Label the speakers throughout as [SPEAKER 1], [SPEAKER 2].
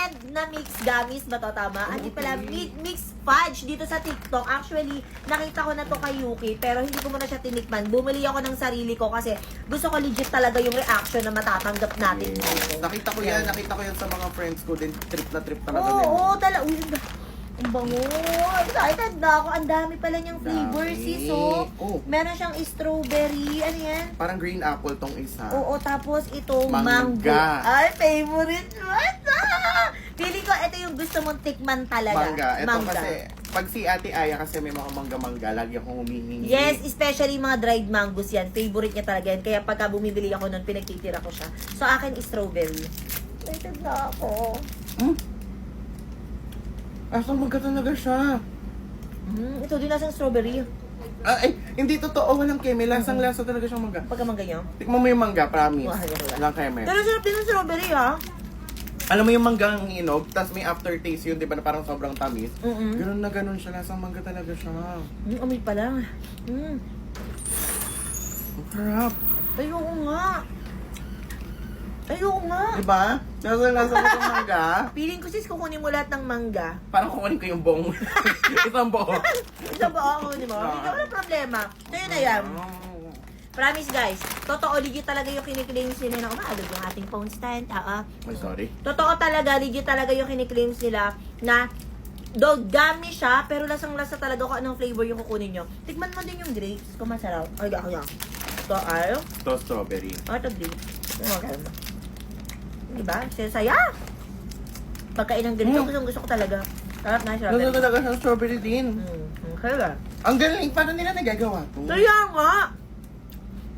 [SPEAKER 1] Red na mix gummies ba to, tama? Hindi pala, mix fudge dito sa TikTok. Actually, nakita ko na to kay Yuki, pero hindi ko muna siya tinikman. Bumili ako ng sarili ko kasi gusto ko legit talaga yung reaction na matatanggap natin.
[SPEAKER 2] Nakita ko yan sa mga friends ko din. Trip na trip talaga
[SPEAKER 1] Oo,
[SPEAKER 2] din.
[SPEAKER 1] oo, talaga. Uy, ang bango. Excited na ako. Ang dami pala niyang flavor,
[SPEAKER 2] Dami.
[SPEAKER 1] sis. So,
[SPEAKER 2] Oh.
[SPEAKER 1] meron siyang strawberry. Ano yan?
[SPEAKER 2] Parang green apple tong isa.
[SPEAKER 1] Oo, tapos ito,
[SPEAKER 2] Mangga.
[SPEAKER 1] mango. Ay, favorite mo. Feeling ko, ito yung gusto mong tikman talaga.
[SPEAKER 2] Mangga. Ito kasi, pag si Ate Aya kasi may mga mangga-mangga, lagi akong humihingi.
[SPEAKER 1] Yes, especially mga dried mangoes yan. Favorite niya talaga yan. Kaya pagka bumibili ako nun, pinagtitira ko siya. So, akin is strawberry. Excited na ako.
[SPEAKER 2] Asang mangga talaga siya.
[SPEAKER 1] Ito din lasang strawberry.
[SPEAKER 2] Ay, hindi totoo. Walang keme. Lasang-lasa talaga siyang mangga.
[SPEAKER 1] Pagka mangga niya.
[SPEAKER 2] Tikman mo yung mangga, promise.
[SPEAKER 1] Wah, wala.
[SPEAKER 2] Walang keme.
[SPEAKER 1] Pero sarap din ng strawberry, ha?
[SPEAKER 2] Alam mo yung mangga ang hinog, tas may aftertaste yun, di ba, na parang sobrang tamis. Ganun na ganun siya. Lasang mangga talaga siya.
[SPEAKER 1] Amoy pa lang.
[SPEAKER 2] Ang sarap.
[SPEAKER 1] Ayoko nga. Ayoko nga.
[SPEAKER 2] Diba? Lasang-lasa mo yung mangga.
[SPEAKER 1] Feeling ko sis, kukunin mo lahat ng mangga.
[SPEAKER 2] Parang kukunin ko yung buong isang buo.
[SPEAKER 1] Isang ba ako, di ba? Hindi wala problema. So yun na yan. Promise guys, totoo legit talaga yung kiniklaim nila na umaalog yung ating phone stand.
[SPEAKER 2] Ay, sorry.
[SPEAKER 1] Totoo talaga, legit talaga yung kiniklaim nila na dog gummy siya, pero lasang-lasa talaga kung anong flavor yung kukunin nyo. Tikman mo din yung grapes, kung masarap. Ay, ako yan. Ito ay,
[SPEAKER 2] Ito, strawberry.
[SPEAKER 1] ito grapes. Diba? Saya. Pagkain ng ganito, gusto ko talaga. Sarap na, sarap
[SPEAKER 2] Ano
[SPEAKER 1] na.
[SPEAKER 2] talaga siyang strawberry din.
[SPEAKER 1] Kaya
[SPEAKER 2] Ang galing, paano nila nagagawa to?
[SPEAKER 1] Kaya nga!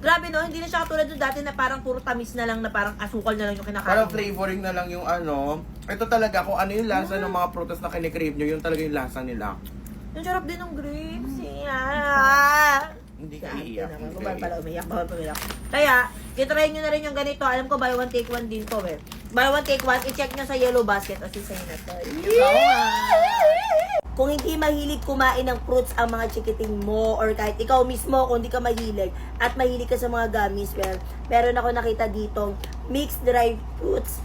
[SPEAKER 1] Grabe no, hindi na siya katulad doon dati na parang puro tamis na lang, na parang asukal na lang yung kinakain.
[SPEAKER 2] Parang flavoring na lang yung ano. Ito talaga, kung ano yung lasa ng mga prutas na kinikrave nyo, yun talaga yung lasa nila.
[SPEAKER 1] Ang sarap din ng grapes. Yeah.
[SPEAKER 2] Hindi ka iiyak. hindi ka
[SPEAKER 1] Bawal pala
[SPEAKER 2] iiyak.
[SPEAKER 1] umiyak, bawal umiyak. Kaya, itry nyo na rin yung ganito. Alam ko, buy one, take one din to eh. Buy one, take one, i-check nyo sa yellow basket. O sa'yo na to. Kung hindi mahilig kumain ng fruits ang mga chikiting mo, or kahit ikaw mismo, kung hindi ka mahilig, at mahilig ka sa mga gummies, well, meron ako nakita ditong mixed dried fruits.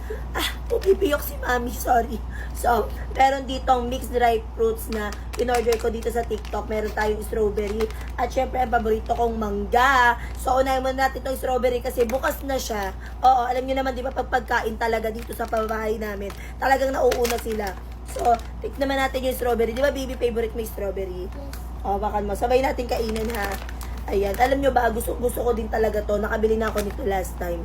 [SPEAKER 1] Pupipiyok si mami, sorry. So, meron ditong mixed dried fruits na in-order ko dito sa TikTok. Meron tayong strawberry. At syempre, ang paborito kong mangga. So, unahin muna natin itong strawberry kasi bukas na siya. Oo, alam niyo naman, di ba, pag pagkain talaga dito sa pabahay namin, talagang nauuna sila. So, pick naman natin yung strawberry. Di ba, baby, favorite mo yung strawberry? O, bakan mo. Sabay natin kainin, ha? Ayan. Alam nyo ba, gusto ko din talaga to. Nakabili na ako nito last time.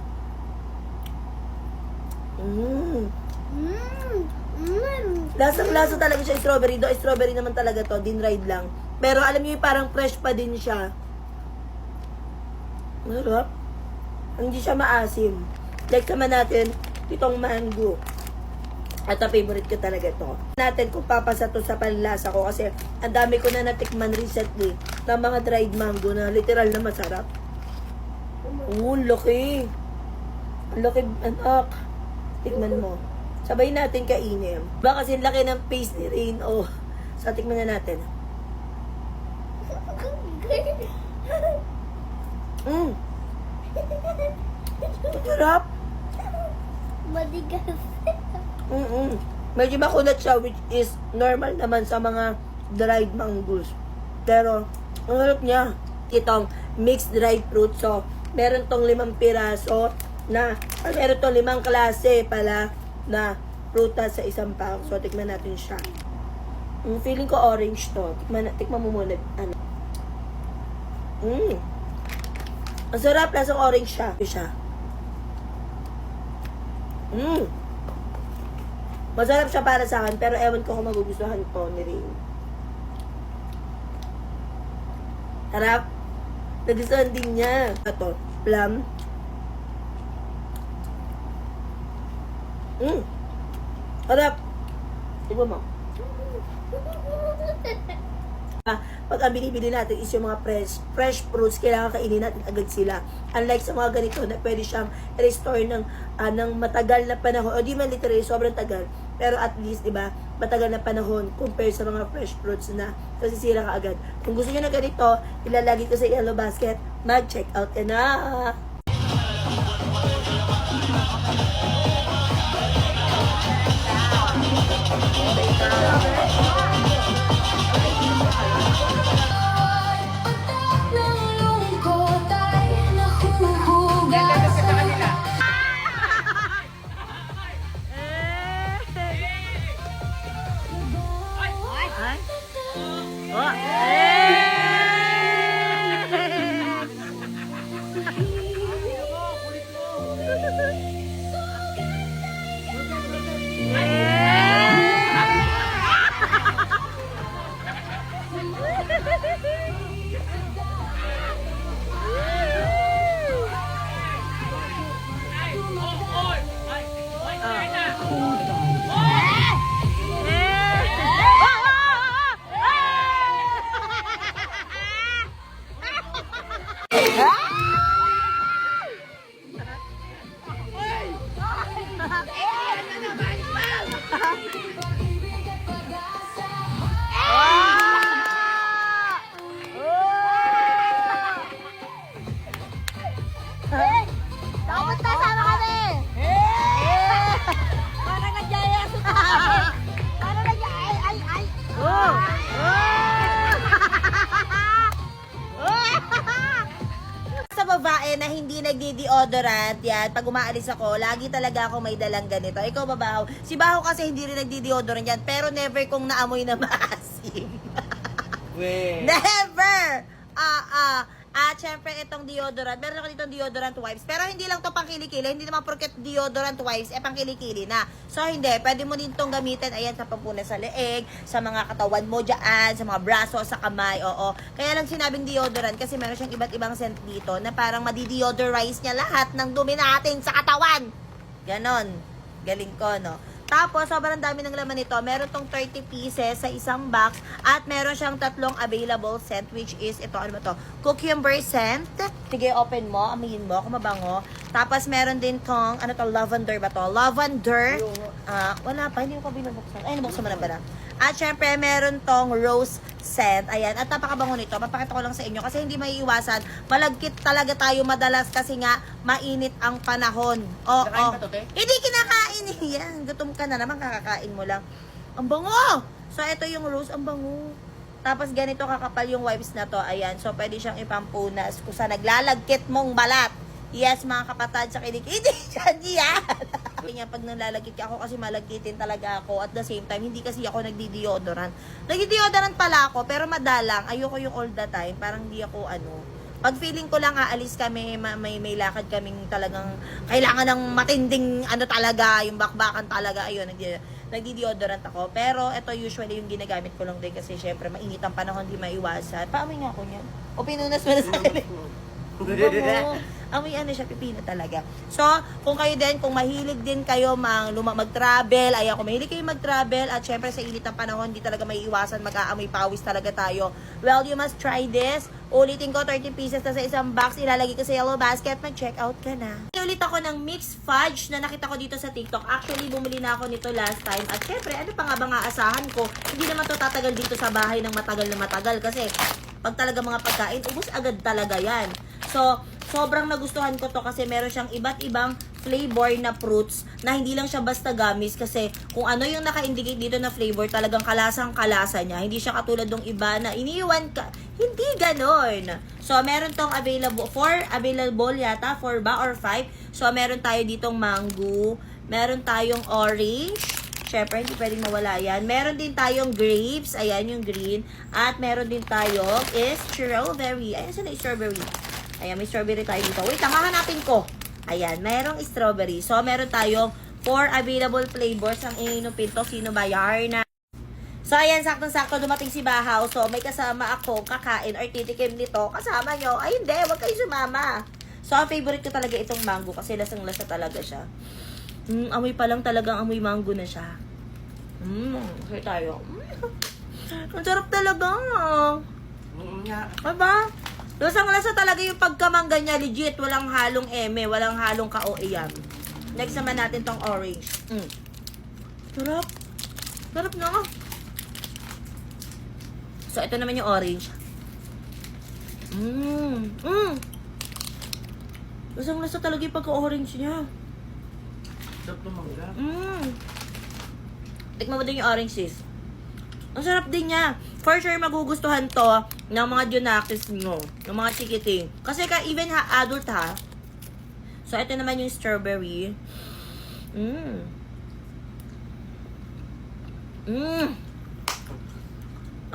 [SPEAKER 1] Lasang-lasa talaga siya yung strawberry. Do, strawberry naman talaga to. Din-ride lang. Pero alam nyo yung parang fresh pa din siya. Masarap. Hindi siya maasim. Like naman natin, itong mango. At ang favorite ko talaga to. Natin kung papasa to sa panlasa ko kasi ang dami ko na natikman recently ng mga dried mango na literal na masarap. Laki. Ang laki, anak. Tikman mo. Sabay natin kainin. Baka kasi laki ng face ni Rain. Oh. So, tikman na natin. Sarap.
[SPEAKER 3] Madigas.
[SPEAKER 1] Medyo makulat siya, which is normal naman sa mga dried mangoes. Pero, ang harap niya, itong mixed dried fruit. So, meron tong 5 piraso na, meron tong 5 klase pala na prutas sa isang pack. So, tikman natin siya. Feeling ko orange to. Tikman mo muna. Ano? Ang sarap, lasang orange siya. Masarap siya para sa akin, pero ewan ko kung magugustuhan ko ni Rain. Harap. Nagustuhan din niya. Ito, plum. Harap. Tignan mo. Pag ang binibili natin is yung mga fresh fruits, kailangan kainin natin agad sila. Unlike sa mga ganito na pwede siyang restore ng matagal na panahon. O di man literally, sobrang tagal. Pero at least, di ba, matagal na panahon compare sa mga fresh fruits na nasisira ka agad. Kung gusto niyo na ganito, ilalagay ko sa yellow basket, mag-check out ka na!
[SPEAKER 3] Dapat kasama kami! Para nagyaya sa Para nagyaya! Ay!
[SPEAKER 1] Sa babae na hindi nagdi-deodorant, yan, pag umaalis ako, lagi talaga ako may dalang ganito. Ikaw ba, Bahaw? Si Bahaw kasi hindi rin nagdi-deodorant yan, pero never kong naamoy na maasim. Never! At syempre, itong deodorant, meron ako ditong deodorant wipes, pero hindi lang to pang kilikili, hindi naman porket deodorant wipes, pang kilikili na. So, hindi, pwede mo din tong gamitin, ayan, sa pampunas sa leeg, sa mga katawan mo dyan, sa mga braso, sa kamay, oo. Kaya lang sinabing deodorant, kasi meron siyang iba't ibang scent dito, na parang madi-deodorize niya lahat ng dumi natin sa katawan. Ganon. Galing ko, no? Tapos, sobrang dami ng laman nito. Meron tong 30 pieces sa isang box at meron siyang tatlong available scent which is, ito, ano ba to? Cucumber scent. Sige, open mo. Amuyin mo kung mabango. Tapos, meron din tong, ano to, lavender ba to? Lavender. Wala pa, hindi ko pa binubuksan. Ay, nabuksan mo na ba na? At syempre, meron tong rose scent. Ayan. At napakabango nito. Mapakita ko lang sa inyo kasi hindi maiiwasan. Malagkit talaga tayo madalas kasi nga mainit ang panahon. Oo.
[SPEAKER 2] Kinakain ba to, te?
[SPEAKER 1] Hindi kinakain. Yan. Gutom ka na naman. Kakakain mo lang. Ang bango! So, ito yung rose. Ang bango. Tapos, ganito kakapal yung wipes na to. Ayan. So, pwede siyang ipampunas kung sa naglalagkit mong balat. Yes, mga kapatid sa kilig. Hindi dyan yan. Kaya pag nalalagkit ako kasi malagkitin talaga ako. At the same time, hindi kasi ako nagdi-deodorant. Nagdi-deodorant pala ako, pero madalang. Ayoko yung all the time. Parang hindi ako pag feeling ko lang aalis kami, may lakad kaming talagang kailangan ng matinding talaga, yung bakbakan talaga. Ayun, nagdi-deodorant ako. Pero ito usually yung ginagamit ko lang din kasi syempre mainit ang panahon, hindi maiwasan. Paamoy nga ako niyan. O pinunas mo na sa akin. Amoy siya, pipino talaga. So, kung kayo din, kung mahilig din kayo mag-travel, ayan, kung mahilig kayo mag-travel, at syempre sa init ng panahon, hindi talaga may iwasan, mag-aamoy pawis talaga tayo. Well, you must try this. Ulitin ko, 30 pieces na sa isang box, ilalagay ko sa yellow basket, mag-check out ka na. Ulit ako ng mixed fudge na nakita ko dito sa TikTok. Actually, bumili na ako nito last time. At syempre, ano pa nga ba nga asahan ko? Hindi naman to tatagal dito sa bahay ng matagal na matagal. Kasi, pag talaga mga pagkain, ubos agad talaga yan. So, sobrang nagustuhan ko to kasi meron siyang iba't ibang flavor na fruits na hindi lang siya basta gamis kasi kung ano yung naka-indicate dito na flavor, talagang kalasang-kalasa niya. Hindi siya katulad ng iba na iniiwan ka. Hindi ganon. So, meron tong available yata, 4 ba or 5. So, meron tayo ditong mango, meron tayong orange, syempre, hindi pwedeng mawala yan. Meron din tayong grapes, ayan yung green, at meron din tayong strawberry. Ayan, saan na strawberry? Ayan, may strawberry tayo dito. Wait lang, hahanapin ko. Ayan, merong strawberry. So, meron tayong 4 available flavors. Ang ininupin to, sino ba? Yarna. So, ayan, saktong-sakto dumating si Bahaw. So, may kasama ako kakain or titikim nito. Kasama nyo. Ay, hindi. Huwag kayo sumama. So, ang favorite ko talaga itong mango kasi lasang-lasa talaga siya. Amoy pa lang talagang amoy mango na siya. Okay tayo. Ang sarap talaga. Aba? Lasang-lasa talaga yung pagkamangga niya, legit. Walang halong eme, walang halong ka-OEM. Next naman natin tong orange. Sarap. Sarap na. So, ito naman yung orange. Lasang-lasa talaga yung pagka-orange niya.
[SPEAKER 2] Sarap ng mangga.
[SPEAKER 1] Tikman mo din yung orange, sis. Ang sarap din niya. For sure, magugustuhan to ng mga Junakis nyo. Ng mga chikiting. Kasi even adult ha. So, ito naman yung strawberry.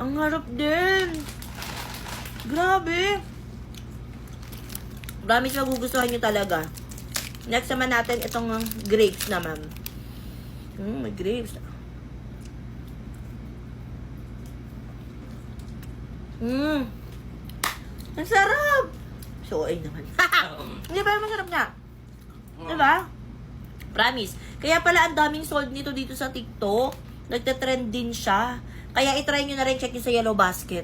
[SPEAKER 1] Ang harap din. Grabe. Promise magugustuhan nyo talaga. Next naman natin itong grapes naman. May grapes. Ang sarap! So, ay naman. Hindi ba masarap nga? Diba? Promise. Kaya pala ang daming sold nito dito sa TikTok. Nagte-trend din siya. Kaya itry nyo na rin, check nyo sa Yellow Basket.